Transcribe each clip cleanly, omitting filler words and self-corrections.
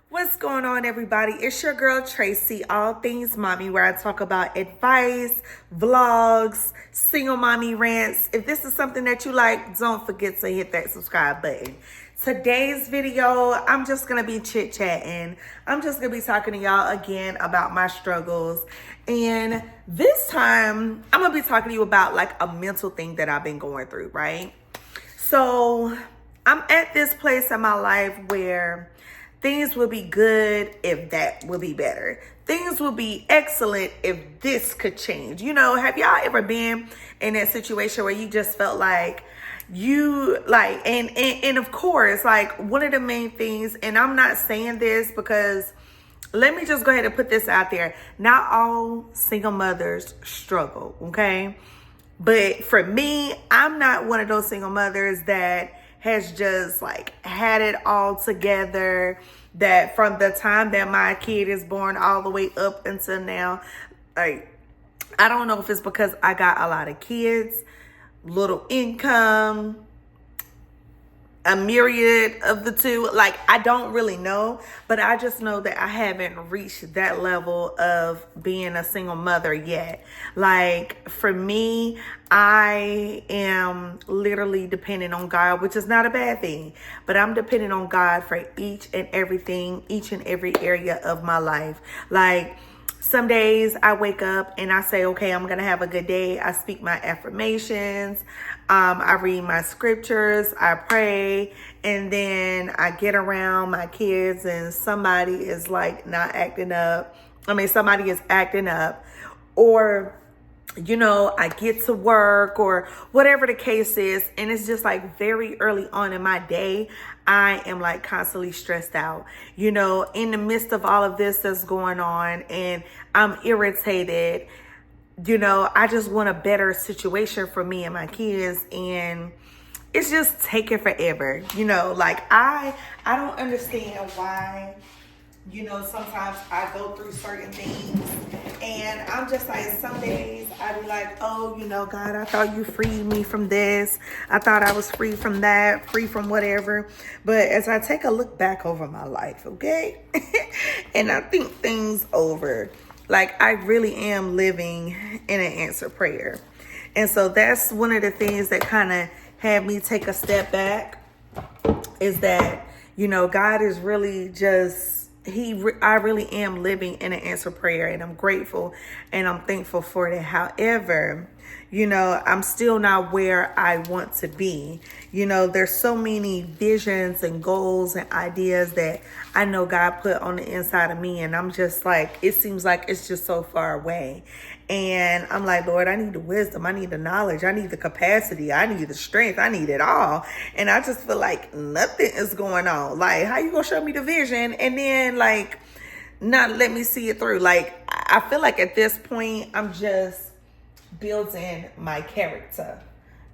What's going on, everybody? It's your girl Tracy, All Things Mommy, where I talk about advice, vlogs, single mommy rants. If this is something that you like, don't forget to hit that subscribe button. Today's video, I'm just going to be chit-chatting. I'm just going to be talking to y'all again about my struggles. And this time, I'm going to be talking to you about like a mental thing that I've been going through, right? So I'm at this place in my life where things will be good if that will be better. Things will be excellent if this could change. You know, have y'all ever been in that situation where you just felt like and of course, like one of the main things, and I'm not saying this because let me just go ahead and put this out there. Not all single mothers struggle, okay? But for me, I'm not one of those single mothers that has just like had it all together, that from the time that my kid is born all the way up until now, like, I don't know if it's because I got a lot of kids, little income, a myriad of the two. Like, I don't really know, but I just know that I haven't reached that level of being a single mother yet. Like, for me, I am literally depending on God, which is not a bad thing, but I'm depending on God for each and every area of my life. Like, some days I wake up and I say, okay, I'm going to have a good day. I speak my affirmations. I read my scriptures. I pray. And then I get around my kids and somebody is like not acting up. Somebody is acting up, or you know, I get to work or whatever the case is. And it's just like very early on in my day, I am like constantly stressed out, you know, in the midst of all of this that's going on, and I'm irritated. You know, I just want a better situation for me and my kids, and it's just taking forever. You know, like I don't understand why, you know, sometimes I go through certain things and I'm just like, some days I be like, oh, you know, God, I thought you freed me from this. I thought I was free from that, free from whatever. But as I take a look back over my life, okay, and I think things over, like I really am living in an answered prayer. And so that's one of the things that kind of had me take a step back, is that, you know, God is really just, I really am living in an answered prayer, and I'm grateful and I'm thankful for it. However, you know, I'm still not where I want to be. You know, there's so many visions and goals and ideas that I know God put on the inside of me, and I'm just like, it seems like it's just so far away. And I'm like, Lord, I need the wisdom. I need the knowledge. I need the capacity. I need the strength. I need it all. And I just feel like nothing is going on. Like, how you gonna show me the vision and then like not let me see it through? Like, I feel like at this point, I'm just building my character,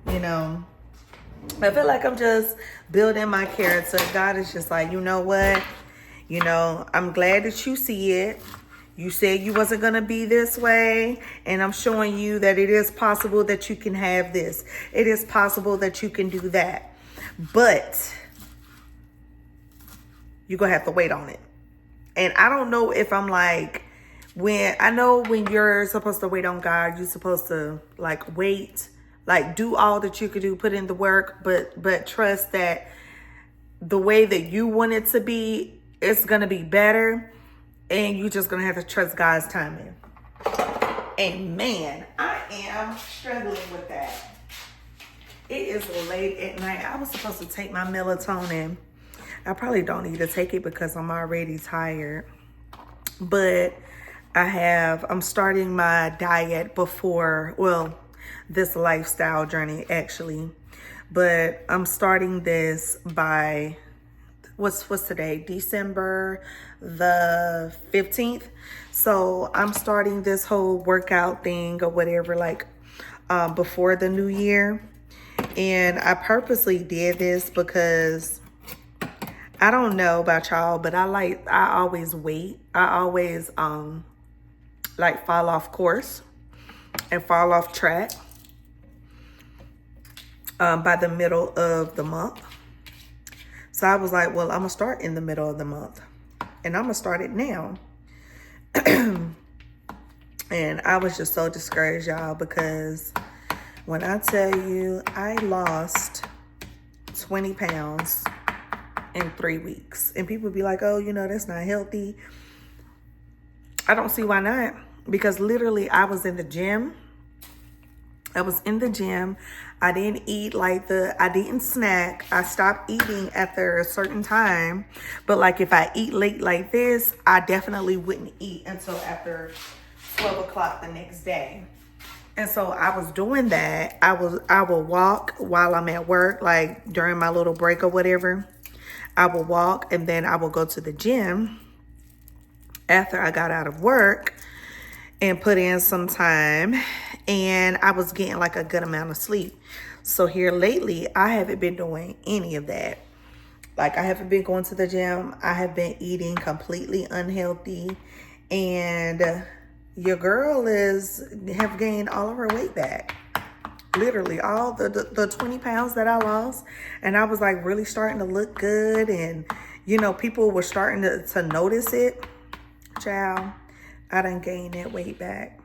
you know? I feel like I'm just building my character. God is just like, you know what? You know, I'm glad that you see it. You said you wasn't going to be this way, and I'm showing you that it is possible that you can have this. It is possible that you can do that. But you're going to have to wait on it. And I don't know if I'm like, when you're supposed to wait on God, you're supposed to like wait, like do all that you could do, put in the work, but trust that the way that you want it to be, it's going to be better. And you're just going to have to trust God's timing. And man, I am struggling with that. It is late at night. I was supposed to take my melatonin. I probably don't need to take it because I'm already tired. But I'm starting my diet before, well, this lifestyle journey actually. But I'm starting this by, what's today? December the 15th. So I'm starting this whole workout thing or whatever, like before the new year. And I purposely did this because I don't know about y'all, but I always wait. I always like fall off course and fall off track by the middle of the month. So I was like, well, I'm gonna start in the middle of the month. and I'm gonna start it now. And I was just so discouraged, y'all, because when I tell you I lost 20 pounds in 3 weeks, and people be like, oh, you know, that's not healthy. I don't see why not, because literally I was in the gym. I didn't eat I didn't snack. I stopped eating after a certain time. But like if I eat late like this, I definitely wouldn't eat until after 12 o'clock the next day. And so I was doing that. I will walk while I'm at work, like during my little break or whatever. I will walk, and then I will go to the gym after I got out of work and put in some time. And I was getting like a good amount of sleep. So here lately, I haven't been doing any of that. Like, I haven't been going to the gym. I have been eating completely unhealthy. And your girl have gained all of her weight back. Literally, all the 20 pounds that I lost. And I was like really starting to look good. And, you know, people were starting to notice it. Child, I done gained that weight back.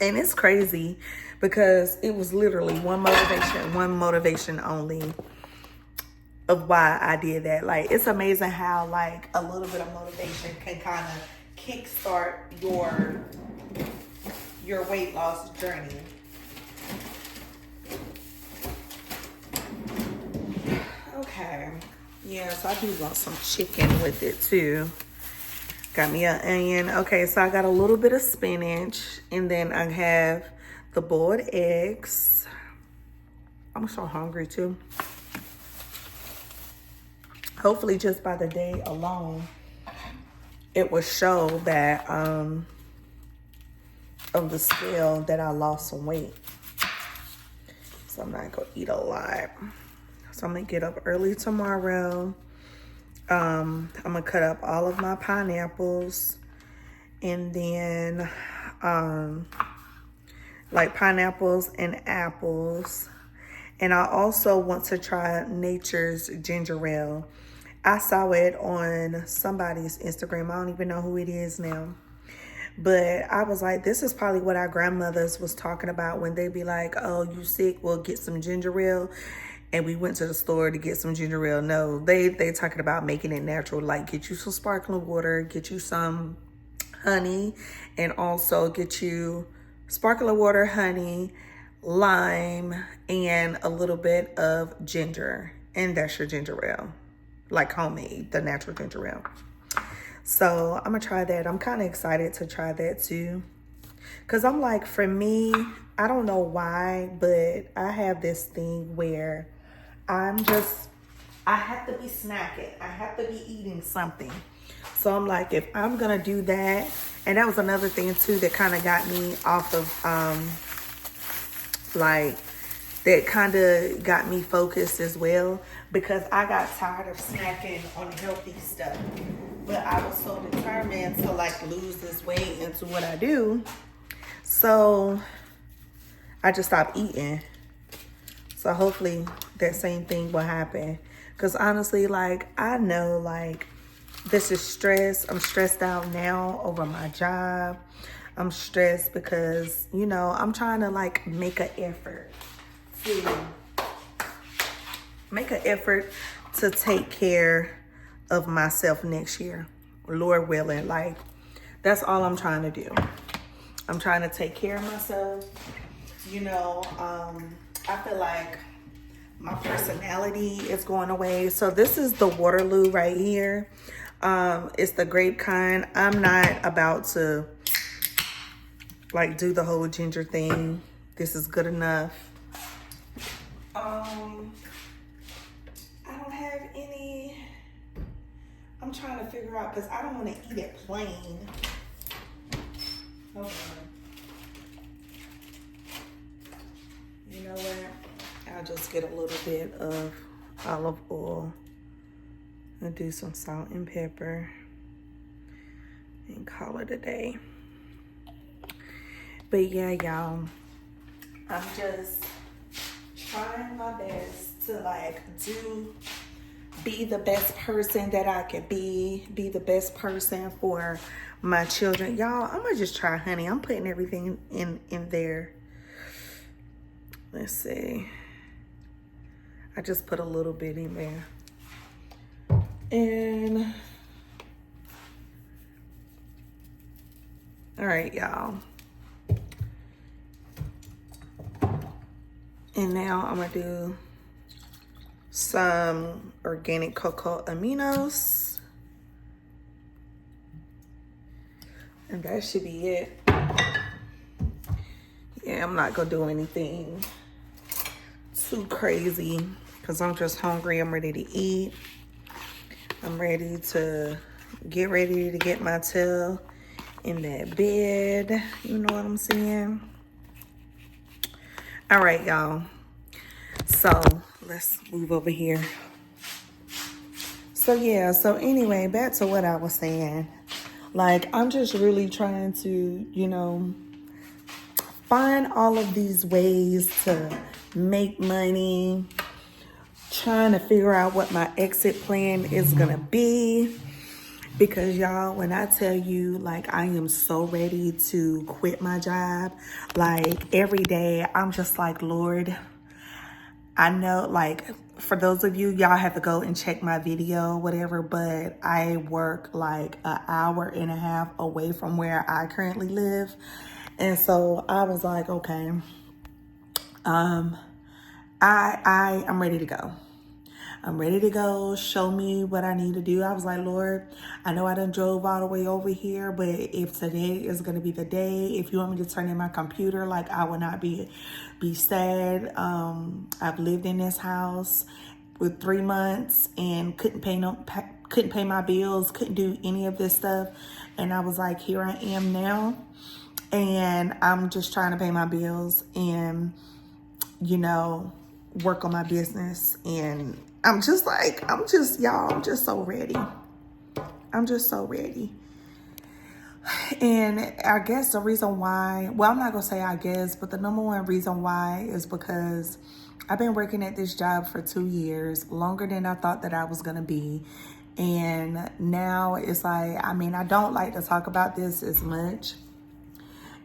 And it's crazy because it was literally one motivation only of why I did that. Like, it's amazing how like a little bit of motivation can kind of kickstart your weight loss journey. Okay. Yes, I do want some chicken with it too. Got me an onion. Okay, so I got a little bit of spinach, and then I have the boiled eggs. I'm so hungry too. Hopefully just by the day alone, it will show that of the scale that I lost some weight. So I'm not gonna eat a lot. So I'm gonna get up early tomorrow. I'm gonna cut up all of my pineapples, and then like pineapples and apples. And I also want to try Nature's ginger ale. I saw it on somebody's Instagram. I don't even know who it is now. But I was like, this is probably what our grandmothers was talking about when they be like, oh, you sick? Well, get some ginger ale. And we went to the store to get some ginger ale. No, they talking about making it natural. Like, get you some sparkling water, get you some honey, and also get you sparkling water, honey, lime, and a little bit of ginger. And that's your ginger ale. Like homemade, the natural ginger ale. So I'm gonna try that. I'm kind of excited to try that too. Cause I'm like, for me, I don't know why, but I have this thing where I have to be snacking. I have to be eating something. So I'm like, if I'm gonna do that, and that was another thing too that kind of got me off of, that kind of got me focused as well, because I got tired of snacking on healthy stuff. But I was so determined to like lose this weight into what I do. So I just stopped eating. So hopefully that same thing will happen. Because honestly, like, I know, like, this is stress. I'm stressed out now over my job. I'm stressed because, you know, I'm trying to, like, make an effort to take care of myself next year. Lord willing. Like, that's all I'm trying to do. I'm trying to take care of myself. You know, I feel like my personality is going away. So this is the Waterloo right here. It's the grape kind. I'm not about to like do the whole ginger thing. This is good enough. I don't have any. I'm trying to figure out, because I don't want to eat it plain. Okay. You know what? I'll just get a little bit of olive oil and do some salt and pepper and call it a day. But yeah, y'all, I'm just trying my best to like do be the best person that I could be the best person for my children. Y'all, I'm gonna just try honey. I'm putting everything in there. Let's see. I just put a little bit in there. And all right, y'all. And now I'm gonna do some organic cocoa aminos. And that should be it. Yeah, I'm not gonna do anything too crazy because I'm just hungry. I'm ready to eat. I'm ready to get my tail in that bed. You know what I'm saying? All right, y'all. So let's move over here. So yeah, so anyway, back to what I was saying. Like, I'm just really trying to, you know, find all of these ways to make money, trying to figure out what my exit plan is gonna be. Because y'all, when I tell you, like, I am so ready to quit my job, like, every day I'm just like, Lord, I know, like, for those of you, y'all have to go and check my video, whatever, but I work like an hour and a half away from where I currently live. And so I was like, okay, I'm ready to go. I'm ready to go. Show me what I need to do. I was like, Lord, I know I done drove all the way over here, but if today is going to be the day, if you want me to turn in my computer, like, I will not be sad. I've lived in this house with 3 months and couldn't pay my bills, couldn't do any of this stuff. And I was like, here I am now. And I'm just trying to pay my bills and, you know, work on my business. And I'm just so ready. I'm just so ready. And I guess the reason why, well, I'm not going to say I guess, but the number one reason why is because I've been working at this job for 2 years, longer than I thought that I was going to be. And now it's like, I mean, I don't like to talk about this as much.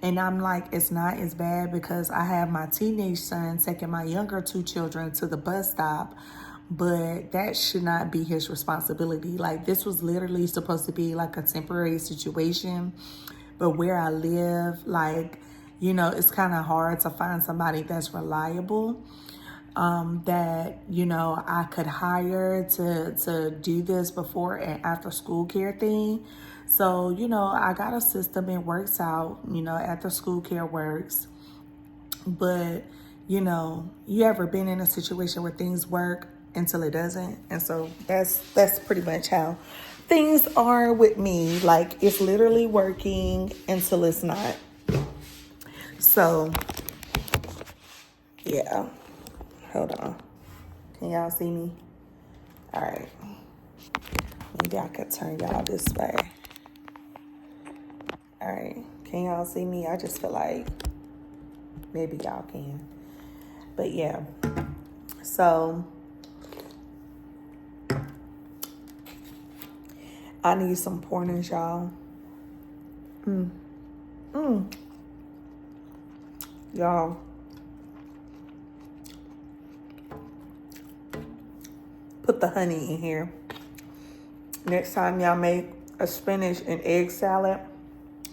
And I'm like, it's not as bad because I have my teenage son taking my younger 2 children to the bus stop, but that should not be his responsibility. Like, this was literally supposed to be like a temporary situation, but where I live, like, you know, it's kind of hard to find somebody that's reliable, that, you know, I could hire to do this before and after school care thing. So, you know, I got a system, it works out, you know, after school care works. But, you know, you ever been in a situation where things work until it doesn't? And so that's pretty much how things are with me. Like, it's literally working until it's not. So, yeah. Hold on. Can y'all see me? All right. Maybe I could turn y'all this way. All right, can y'all see me? I just feel like maybe y'all can. But yeah, so I need some pointers, y'all. Y'all, put the honey in here. Next time y'all make a spinach and egg salad,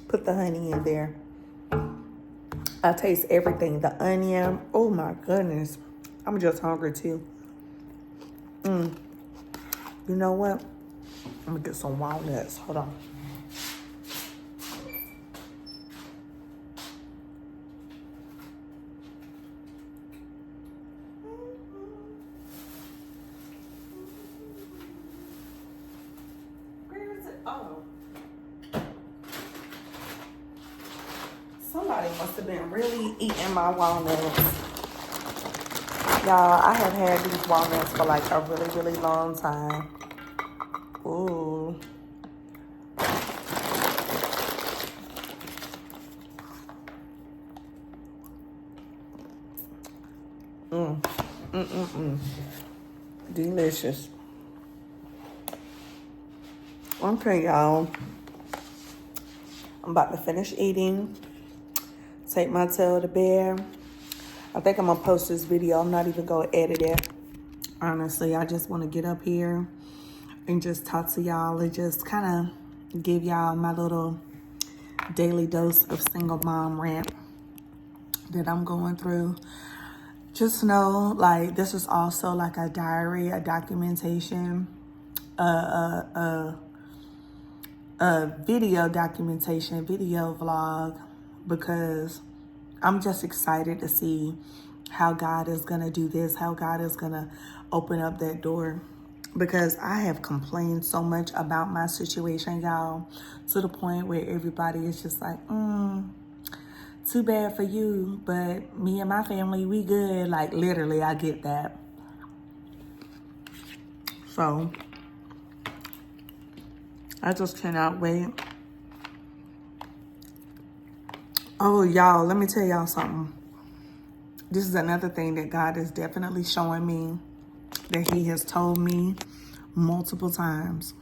put the honey in there. I taste everything. The onion. Oh my goodness. I'm just hungry too. You know what? I'm gonna get some walnuts. Hold on. Where is it? Oh. Somebody must have been really eating my walnuts. Y'all, I have had these walnuts for like a really, really long time. Ooh. Delicious. Okay, y'all. I'm about to finish eating. Take my tail to bed. I think I'm gonna post this video. I'm not even gonna edit it. Honestly, I just want to get up here and just talk to y'all and just kind of give y'all my little daily dose of single mom rant that I'm going through. Just know, like, this is also like a diary, a documentation, a video documentation, video vlog, because I'm just excited to see how God is going to do this, how God is going to open up that door. Because I have complained so much about my situation, y'all, to the point where everybody is just like, too bad for you, but me and my family, we good. Like, literally, I get that. So, I just cannot wait. Oh, y'all, let me tell y'all something. This is another thing that God is definitely showing me, that he has told me multiple times,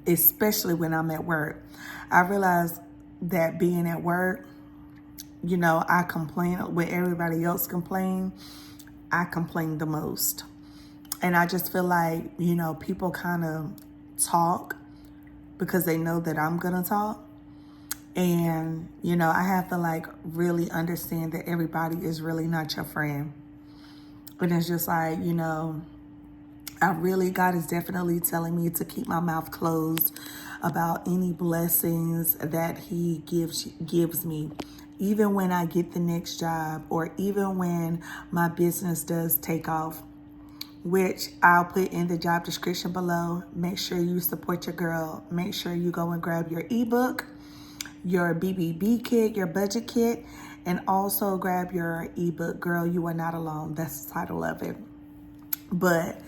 especially when I'm at work. I realize that being at work, you know, I complain when everybody else complain. I complain the most. And I just feel like, you know, people kind of talk because they know that I'm going to talk. And, you know, I have to like really understand that everybody is really not your friend. But it's just like, you know, God is definitely telling me to keep my mouth closed about any blessings that he gives me. Even when I get the next job, or even when my business does take off, which I'll put in the job description below. Make sure you support your girl. Make sure you go and grab your ebook, your BBB kit, your budget kit, and also grab your ebook, Girl, You Are Not Alone. That's the title of it. But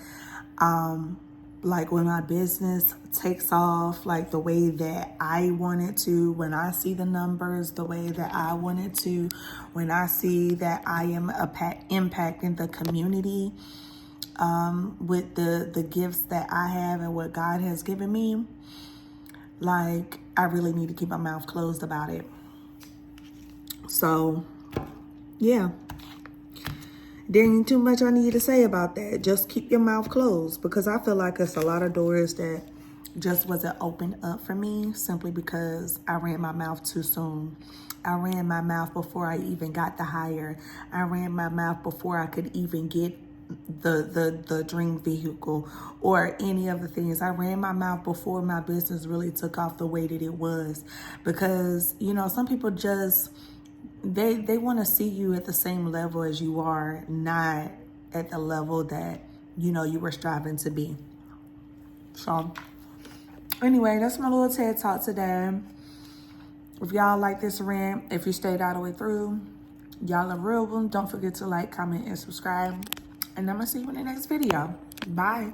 like when my business takes off, like the way that I want it to, when I see the numbers, the way that I want it to, when I see that I am impacting the community with the gifts that I have and what God has given me, like I really need to keep my mouth closed about it. So, yeah. There ain't too much I need to say about that. Just keep your mouth closed, because I feel like it's a lot of doors that just wasn't opened up for me simply because I ran my mouth too soon. I ran my mouth before I even got the hire. I ran my mouth before I could even get the dream vehicle or any of the things. I ran my mouth before my business really took off the way that it was, because, you know, some people just, they want to see you at the same level as you are, not at the level that, you know, you were striving to be. So anyway, that's my little TED Talk today. If y'all like this rant, if you stayed all the way through, y'all are real one. Don't forget to like, comment, and subscribe. And I'm going to see you in the next video. Bye.